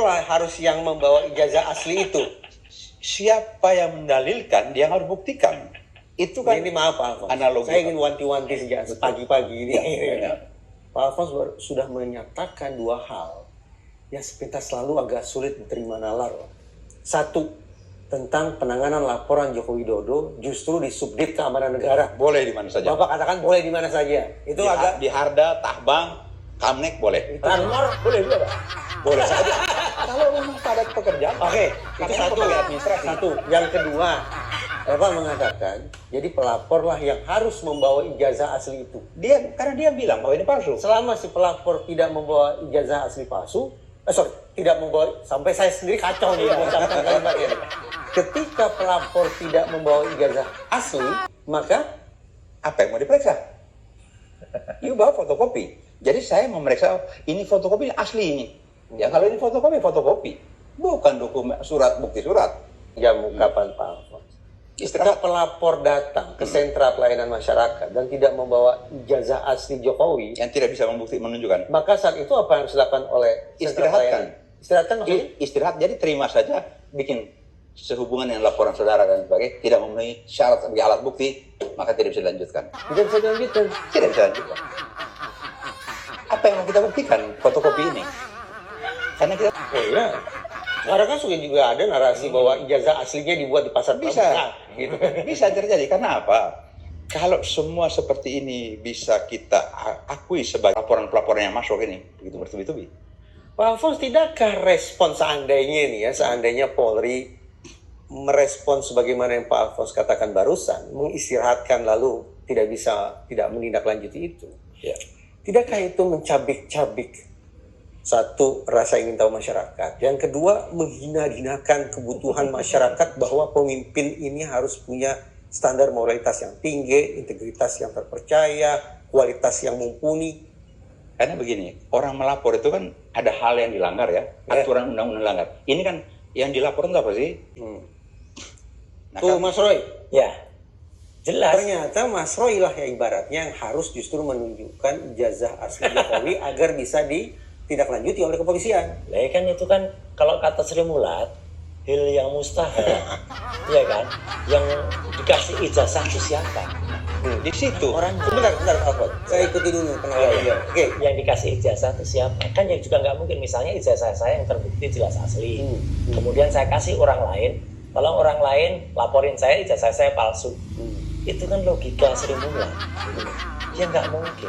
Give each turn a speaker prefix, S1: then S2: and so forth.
S1: lah harus yang membawa ijazah asli itu.
S2: Siapa yang mendalilkan, dia harus buktikan. Itu kan
S1: Ini maaf Pak Alfons,
S2: analogi.
S1: saya ingin wanti-wanti sejak pagi-pagi ini.
S2: Ya.
S1: Pak Alfons sudah menyatakan dua hal yang sepintas selalu agak sulit diterima nalar. Satu, tentang penanganan laporan Joko Widodo justru di Subdit Keamanan Negara.
S2: Boleh di mana saja.
S1: Bapak katakan boleh di mana saja. Itu agak
S2: Di Harda, Tahbang, Kamnek boleh.
S1: Ranmor boleh juga Pak.
S2: Boleh saja. Kalau memang padat pekerjaan.
S1: Oke, itu
S2: Karena
S1: satu.
S2: pegawai administrasi.
S1: Satu. Yang kedua, Bapak mengatakan, jadi pelaporlah yang harus membawa ijazah asli itu.
S2: Karena dia bilang bahwa ini palsu.
S1: Selama si pelapor tidak membawa ijazah asli palsu, tidak membawa, sampai saya sendiri kacau nih mengucapkan kalimat ini. Ketika pelapor tidak membawa ijazah asli, maka
S2: Apa yang mau diperiksa? You bawa fotokopi. Jadi saya memeriksa, ini fotokopi asli ini. Ya kalau ini fotokopi, fotokopi. Bukan dokumen, surat, bukti surat.
S1: jam kapan Pak Alfons? Ketika pelapor datang ke sentra pelayanan masyarakat dan tidak membawa ijazah asli Jokowi,
S2: Yang tidak bisa menunjukkan.
S1: maka saat itu apa yang harus dilakukan oleh sentra
S2: Istirahatkan.
S1: pelayanan? Istirahatkan maksudnya?
S2: Istirahat, jadi terima saja, bikin sehubungan dengan laporan saudara dan sebagainya, tidak memenuhi syarat sebagai alat bukti, maka tidak bisa dilanjutkan.
S1: Tidak bisa dilanjutkan.
S2: Tidak bisa dilanjutkan. Apa yang mau kita buktikan fotokopi ini? Karena kita
S1: Oh iya. Sekarang kan sudah juga ada narasi bahwa ijazah aslinya dibuat di pasar
S2: bisa,
S1: pramuka, gitu.
S2: bisa terjadi. Karena apa? Kalau semua seperti ini bisa kita akui sebagai laporan-pelaporan yang masuk ini, begitu bertubi-tubi.
S1: Pak Alfons, tidakkah respon seandainya nih ya, seandainya Polri merespon sebagaimana yang Pak Alfons katakan barusan, mengistirahatkan lalu tidak menindaklanjuti itu.
S2: Ya.
S1: Tidakkah itu mencabik-cabik satu, rasa ingin tahu masyarakat. Yang kedua, menghina-hinakan kebutuhan masyarakat bahwa pemimpin ini harus punya standar moralitas yang tinggi, integritas yang terpercaya, kualitas yang mumpuni.
S2: Karena begini, orang melapor itu kan ada hal yang dilanggar ya, aturan undang-undang langgar. Ini kan yang dilapor itu apa sih? Nah,
S1: Tuh Mas Roy,
S3: Ya, jelas.
S1: ternyata Mas Roy lah yang ibaratnya yang harus justru menunjukkan ijazah asli Jokowi agar bisa ditindaklanjuti oleh kepolisian.
S3: Lah kan itu kan kalau kata Sri Mulat, hil yang mustahil, ya kan? Yang dikasih ijazah itu siapa?
S2: di situ
S1: Orang bentar, Alfons. Saya ikuti dulu pengawalannya. Oke.
S3: Yang dikasih ijazah itu siapa? Kan yang juga nggak mungkin. Misalnya ijazah saya yang terbukti jelas asli. Kemudian saya kasih orang lain, tolong orang lain laporin saya ijazah saya palsu. Itu kan logika Sri Mulat. Ya nggak mungkin.